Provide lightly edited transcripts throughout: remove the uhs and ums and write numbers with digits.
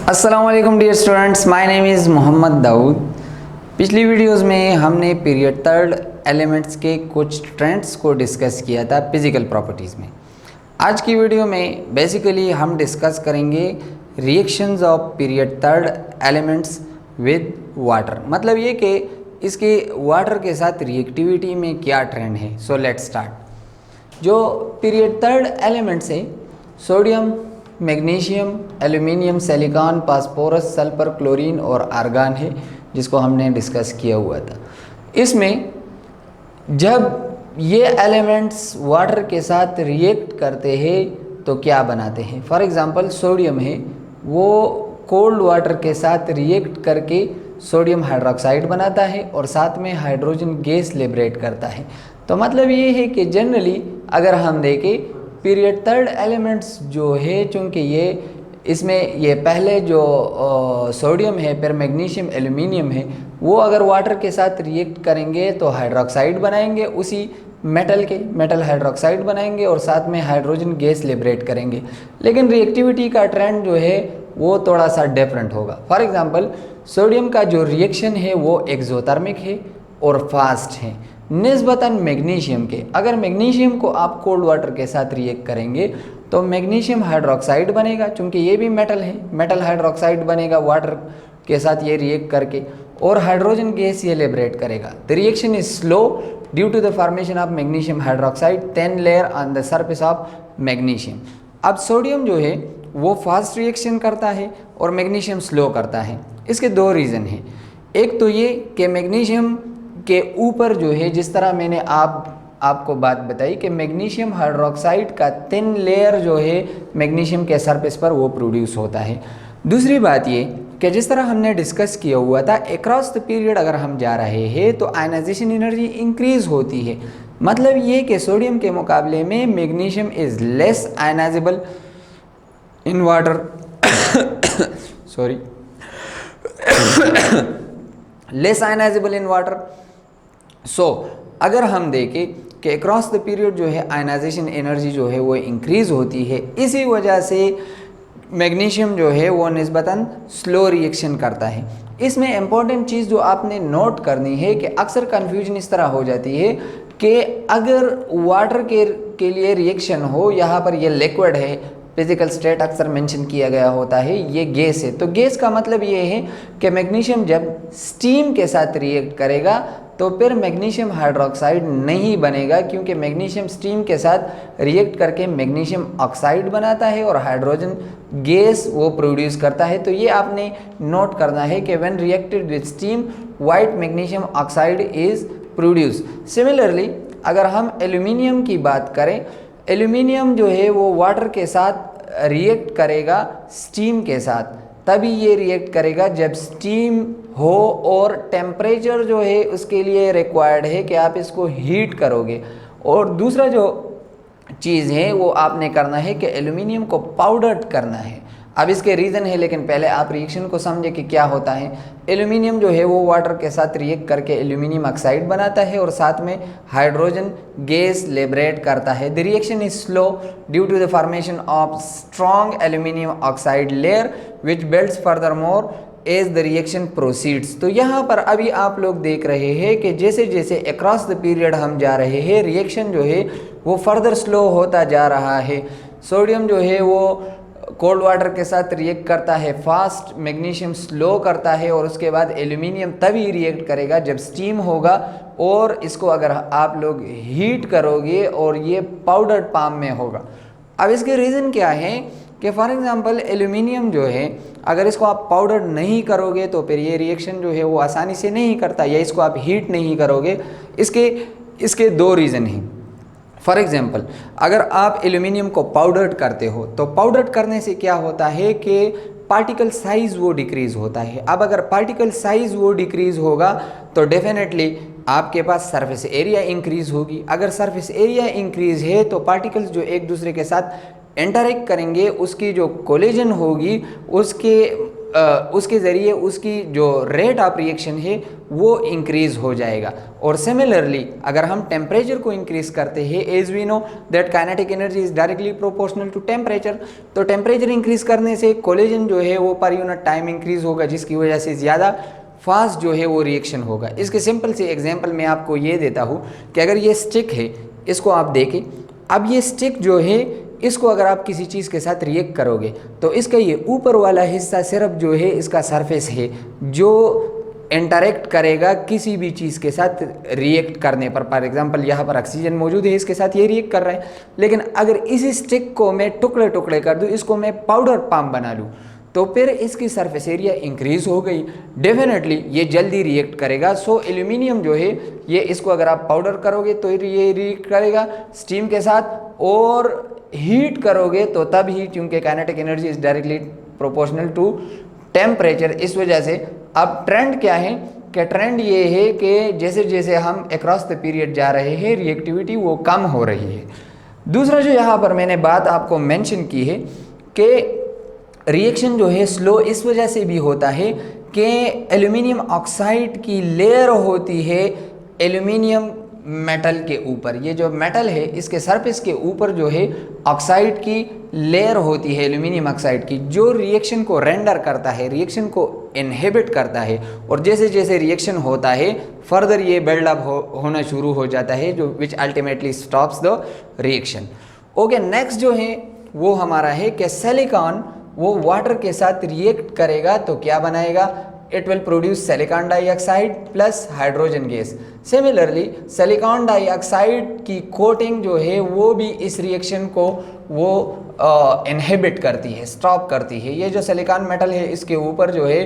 अस्सलाम वालेकुम dear students, my name is Mohammed Daud. पिछली वीडियोस में हमने पीरियड थर्ड एलिमेंट्स के कुछ ट्रेंड्स को डिस्कस किया था फिज़िकल प्रॉपर्टीज़ में। आज की वीडियो में बेसिकली हम डिस्कस करेंगे reactions of period third elements with water. मतलब ये कि इसके वाटर के साथ रिएक्टिविटी में क्या ट्रेंड है। So let's start. जो पीरियड थर्ड एलिमेंट्स है sodium, magnesium, aluminium, silicon, phosphorus, sulphur, chlorine और आर्गन है, जिसको हमने डिस्कस किया हुआ था। इसमें जब ये एलिमेंट्स वाटर के साथ रिएक्ट करते हैं तो क्या बनाते हैं। फॉर एग्जांपल सोडियम है, वो कोल्ड वाटर के साथ रिएक्ट करके सोडियम हाइड्रोक्साइड बनाता है और साथ में हाइड्रोजन गैस लिबरेट करता है। तो मतलब ये है कि जनरली अगर हम देखें पीरियड थर्ड एलिमेंट्स जो है, चूँकि ये इसमें ये पहले जो सोडियम है, फिर मैग्नीशियम, एल्यूमिनियम है, वो अगर वाटर के साथ रिएक्ट करेंगे तो हाइड्रोक्साइड बनाएंगे, उसी मेटल हाइड्रोक्साइड बनाएंगे और साथ में हाइड्रोजन गैस लिबरेट करेंगे। लेकिन रिएक्टिविटी का ट्रेंड जो है वो थोड़ा सा डिफरेंट होगा। फॉर एग्जांपल सोडियम का जो रिएक्शन है वो एक्सोथर्मिक है और फास्ट है निस्बतन मैग्नीशियम के। अगर मैग्नीशियम को आप कोल्ड वाटर के साथ रिएक्ट करेंगे तो मैग्नीशियम हाइड्रोक्साइड बनेगा, चूँकि ये भी मेटल है, मेटल हाइड्रोक्साइड बनेगा वाटर के साथ ये रिएक्ट करके, और हाइड्रोजन गैस ये लिबरेट करेगा। The reaction is slow due to the formation of magnesium hydroxide thin layer on the surface of magnesium. अब सोडियम जो है वो फास्ट रिएक्शन करता है और मैग्नीशियम स्लो करता है। इसके दो रीज़न हैं। एक तो ये कि मैग्नीशियम के ऊपर जो है, जिस तरह मैंने आपको बात बताई कि मैग्नीशियम हाइड्रोक्साइड का थिन लेयर जो है मैग्नीशियम के सरफेस पर वो प्रोड्यूस होता है। दूसरी बात ये कि जिस तरह हमने डिस्कस किया हुआ था, अक्रॉस द पीरियड अगर हम जा रहे हैं तो आयनाइजेशन एनर्जी इंक्रीज होती है। मतलब ये कि सोडियम के मुकाबले में magnesium is less ionizable in water sorry less ionizable in water. So अगर हम देखें कि अक्रॉस द पीरियड जो है आयनाइजेशन एनर्जी जो है वो इंक्रीज़ होती है, इसी वजह से मैग्नीशियम जो है वो निस्बतन स्लो रिएक्शन करता है। इसमें इम्पॉर्टेंट चीज़ जो आपने नोट करनी है कि अक्सर कन्फ्यूजन इस तरह हो जाती है कि अगर वाटर के लिए रिएक्शन हो, यहाँ पर ये लिक्विड है, फिजिकल स्टेट अक्सर मेंशन किया गया होता है, ये गैस है। तो गैस का मतलब ये है कि मैग्नीशियम जब स्टीम के साथ रिएक्ट करेगा तो फिर मैग्नीशियम हाइड्रोक्साइड नहीं बनेगा, क्योंकि मैग्नीशियम स्टीम के साथ रिएक्ट करके मैग्नीशियम ऑक्साइड बनाता है और हाइड्रोजन गैस वो प्रोड्यूस करता है। तो ये आपने नोट करना है कि when reacted with steam white magnesium oxide is produce. Similarly अगर हम एल्यूमिनियम की बात करें, एल्यूमिनियम जो है वो वाटर के साथ रिएक्ट करेगा स्टीम के साथ, तभी ये रिएक्ट करेगा जब स्टीम हो और टेम्परेचर जो है उसके लिए रिक्वायर्ड है कि आप इसको हीट करोगे। और दूसरा जो चीज़ है वो आपने करना है कि एल्यूमिनियम को पाउडर करना है। अब इसके रीज़न है, लेकिन पहले आप रिएक्शन को समझे कि क्या होता है। एल्यूमिनियम जो है वो वाटर के साथ रिएक्ट करके एल्यूमिनियम ऑक्साइड बनाता है और साथ में हाइड्रोजन गैस लिबरेट करता है। The reaction is slow due to the formation of strong aluminium oxide layer which builds further more as the reaction proceeds. तो यहाँ पर अभी आप लोग देख रहे हैं कि जैसे जैसे अक्रॉस द पीरियड हम जा रहे हैं, रिएक्शन जो है वो फर्दर स्लो होता जा रहा है। सोडियम जो है वो कोल्ड वाटर के साथ रिएक्ट करता है फास्ट, मैग्नीशियम स्लो करता है, और उसके बाद एल्यूमिनियम तभी रिएक्ट करेगा जब स्टीम होगा, और इसको अगर आप लोग हीट करोगे और ये पाउडर फॉर्म में होगा। अब इसके रीज़न क्या है कि फॉर एग्जांपल एल्यूमिनियम जो है अगर इसको आप पाउडर नहीं करोगे तो फिर ये रिएक्शन जो है वो आसानी से नहीं करता, या इसको आप हीट नहीं करोगे। इसके दो रीज़न हैं। फॉर एग्जांपल अगर आप एल्यूमिनियम को पाउडर करते हो तो पाउडर करने से क्या होता है कि पार्टिकल साइज़ वो डिक्रीज़ होता है। अब अगर पार्टिकल साइज़ वो डिक्रीज़ होगा तो डेफिनेटली आपके पास सरफेस एरिया इंक्रीज़ होगी। अगर सरफेस एरिया इंक्रीज़ है तो पार्टिकल्स जो एक दूसरे के साथ इंटरेक्ट करेंगे उसकी जो कोलिजन होगी उसके उसके ज़रिए उसकी जो रेट ऑफ रिएक्शन है वो इंक्रीज़ हो जाएगा। और सिमिलरली अगर हम टेम्परेचर को इंक्रीज़ करते हैं, as we know that kinetic energy is directly proportional to temperature, तो टेम्परेचर इंक्रीज़ करने से कोलिजन जो है वो पर यूनिट टाइम इंक्रीज़ होगा, जिसकी वजह से ज़्यादा फास्ट जो है वो रिएक्शन होगा। इसके सिंपल से एग्जांपल मैं आपको ये देता हूँ कि अगर ये स्टिक है, इसको आप देखें, अब ये स्टिक जो है इसको अगर आप किसी चीज़ के साथ रिएक्ट करोगे तो इसका ये ऊपर वाला हिस्सा सिर्फ जो है इसका सरफेस है जो इंटरेक्ट करेगा किसी भी चीज़ के साथ रिएक्ट करने पर। फॉर एग्जांपल यहाँ पर ऑक्सीजन मौजूद है, इसके साथ ये रिएक्ट कर रहा है, लेकिन अगर इसी स्टिक को मैं टुकड़े टुकड़े कर दूँ, इसको मैं पाउडर पाम बना लूँ, तो फिर इसकी सरफेस एरिया इंक्रीज़ हो गई, डेफिनेटली ये जल्दी रिएक्ट करेगा। सो एल्यूमिनियम जो है ये, इसको अगर आप पाउडर करोगे तो ये रिएक्ट करेगा स्टीम के साथ, और हीट करोगे तो तब ही, क्योंकि kinetic energy is directly proportional to temperature. इस वजह से अब ट्रेंड क्या है कि ट्रेंड ये है कि जैसे जैसे हम अक्रॉस द पीरियड जा रहे हैं रिएक्टिविटी वो कम हो रही है। दूसरा जो यहाँ पर मैंने बात आपको मेंशन की है कि रिएक्शन जो है स्लो इस वजह से भी होता है कि एल्यूमिनियम ऑक्साइड की लेयर होती है एल्यूमिनियम मेटल के ऊपर। ये जो मेटल है इसके सरफेस के ऊपर जो है ऑक्साइड की लेयर होती है एल्यूमिनियम ऑक्साइड की, जो रिएक्शन को रेंडर करता है, रिएक्शन को इनहिबिट करता है, और जैसे जैसे रिएक्शन होता है फर्दर ये बिल्डअप होना शुरू हो जाता है, जो which ultimately stops the reaction. Okay, next जो है वो हमारा है कि सिलिकॉन वो वाटर के साथ रिएक्ट करेगा तो क्या बनाएगा, it will produce silicon dioxide plus hydrogen gas. Similarly silicon dioxide की कोटिंग जो है वो भी इस रिएक्शन को वो इनहिबिट करती है, स्टॉप करती है। ये जो सिलिकॉन मेटल है इसके ऊपर जो है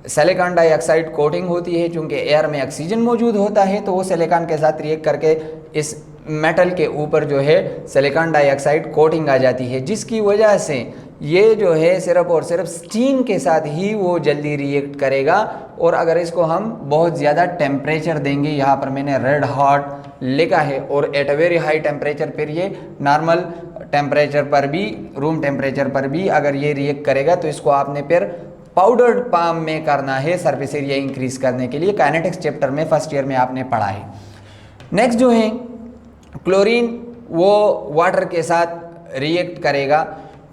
सिलिकॉन डाइऑक्साइड कोटिंग होती है, चूँकि एयर में ऑक्सीजन मौजूद होता है तो वो सिलिकॉन के साथ रिएक्ट करके इस मेटल के ऊपर जो है सिलिकॉन डाइऑक्साइड कोटिंग आ जाती है, जिसकी वजह से ये जो है सिर्फ और सिर्फ स्टीम के साथ ही वो जल्दी रिएक्ट करेगा। और अगर इसको हम बहुत ज़्यादा टेम्परेचर देंगे, यहाँ पर मैंने रेड हॉट लिखा है, और at a very high temperature, फिर ये नॉर्मल टेम्परेचर पर भी, रूम टेम्परेचर पर भी अगर ये रिएक्ट करेगा तो इसको आपने फिर पाउडर्ड पाम में करना है सरफेस एरिया इंक्रीज करने के लिए। काइनेटिक्स चैप्टर में फर्स्ट ईयर में आपने पढ़ा है। नेक्स्ट जो है क्लोरीन, वो वाटर के साथ रिएक्ट करेगा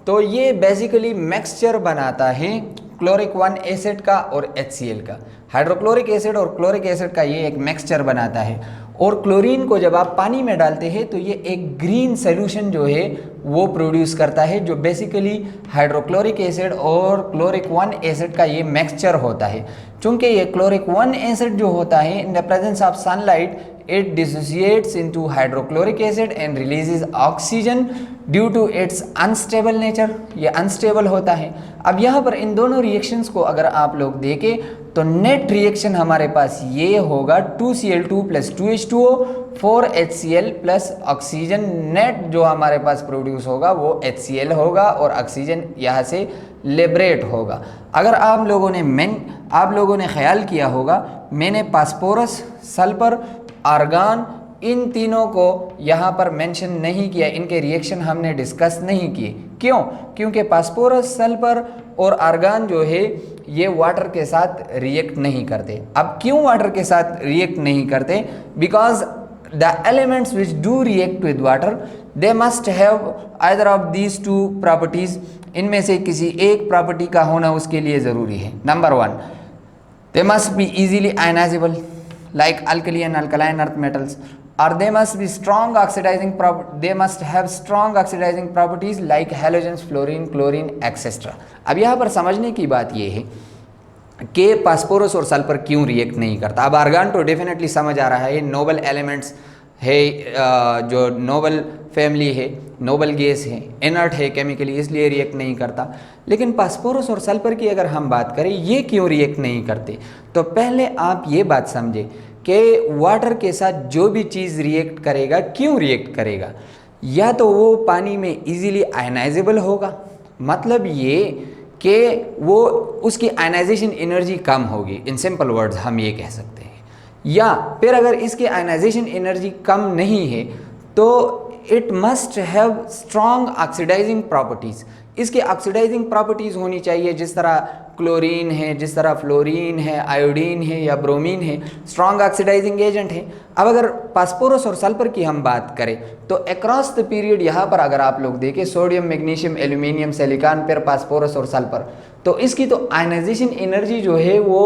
तो ये बेसिकली मिक्सचर बनाता है क्लोरिक 1 एसिड का और HCl का। हाइड्रोक्लोरिक एसिड और क्लोरिक एसिड का ये एक मिक्सचर बनाता है, और क्लोरीन को जब आप पानी में डालते हैं तो ये एक ग्रीन सोल्यूशन जो है वो प्रोड्यूस करता है, जो बेसिकली हाइड्रोक्लोरिक एसिड और क्लोरिक 1 एसिड का ये मिक्सचर होता है। चूँकि ये क्लोरिक 1 एसिड जो होता है in the presence of sunlight it dissociates into hydrochloric acid and releases oxygen due to its unstable nature। ये अनस्टेबल होता है। अब यहाँ पर इन दोनों रिएक्शंस को अगर आप लोग देखें तो नेट रिएक्शन हमारे पास ये होगा 2Cl2 + 2H2O 4HCl plus oxygen. Net जो हमारे पास प्रोड्यूस होगा वो HCl होगा और ऑक्सीजन यहाँ से लिबरेट होगा। अगर आप लोगों ने ख्याल किया होगा, मैंने फास्फोरस, सल्फर, आर्गन, इन तीनों को यहाँ पर मेंशन नहीं किया, इनके रिएक्शन हमने डिस्कस नहीं किए। क्यों? क्योंकि फास्फोरस, सल्फर और आर्गन जो है ये वाटर के साथ रिएक्ट नहीं करते। अब क्यों वाटर के साथ रिएक्ट नहीं करते? Because the elements which do react with water they must have either of these two properties. इनमें से किसी एक प्रॉपर्टी का होना उसके लिए ज़रूरी है। Number 1, they must be easily ionisable like alkali and alkaline earth metals, or they must be strong oxidizing they must have strong oxidizing properties like halogens, fluorine, chlorine, etc. अब यहाँ पर समझने की बात ये है कि फास्फोरस और सल्फर क्यों रिएक्ट नहीं करता। अब आर्गन तो डेफिनेटली समझ आ रहा है, नोबल एलिमेंट्स है, जो नोबल फैमिली है, नोबल गैस है, इनर्ट है केमिकली, इसलिए रिएक्ट नहीं करता। लेकिन फास्फोरस और सल्फर की अगर हम बात करें ये क्यों रिएक्ट नहीं करते, तो पहले आप ये बात समझें कि वाटर के साथ जो भी चीज़ रिएक्ट करेगा क्यों रिएक्ट करेगा, या तो वो पानी में इजीली आयनाइजेबल होगा, मतलब ये कि वो उसकी आयनाइजेशन एनर्जी कम होगी, इन सिंपल वर्ड्स हम ये कह सकते हैं। या फिर अगर इसकी आयनाइजेशन एनर्जी कम नहीं है तो it must have strong oxidising properties, इसकी ऑक्सीडाइजिंग प्रॉपर्टीज़ होनी चाहिए, जिस तरह क्लोरीन है, जिस तरह फ्लोरीन है, आयोडीन है या ब्रोमीन है, स्ट्रॉन्ग ऑक्सीडाइजिंग एजेंट है। अब अगर फास्फोरस और सल्फर की हम बात करें तो अक्रॉस द पीरियड यहाँ पर अगर आप लोग देखें सोडियम, मैग्नीशियम, एल्यूमिनियम, सिलिकॉन, फिर फास्फोरस और सल्फर, तो इसकी तो आयनाइजेशन एनर्जी जो है वो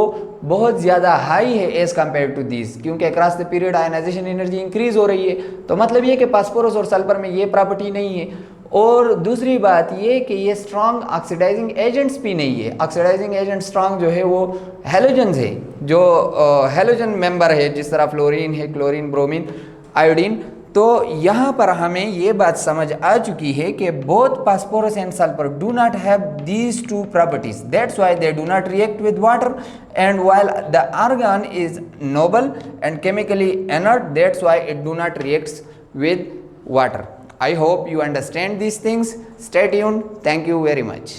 बहुत ज़्यादा हाई है एज़ कम्पेयर टू दिस, क्योंकि across the period ionisation energy increase हो रही है। तो मतलब ये कि फास्फोरस और सल्फर में ये प्रॉपर्टी नहीं है। और दूसरी बात ये कि ये स्ट्रॉन्ग ऑक्सीडाइजिंग एजेंट्स भी नहीं है। ऑक्सीडाइजिंग एजेंट स्ट्रॉन्ग जो है वो हेलोजन्स है, जो हेलोजन मेंबर है, जिस तरह फ्लोरीन है, क्लोरीन, ब्रोमीन, आयोडीन। तो यहाँ पर हमें ये बात समझ आ चुकी है कि both phosphorus and sulphur do not have these two properties, that's why they do not react with water, and while the argon is noble and chemically inert, that's why it do not reacts with water. I hope you understand these things. Stay tuned. Thank you very much.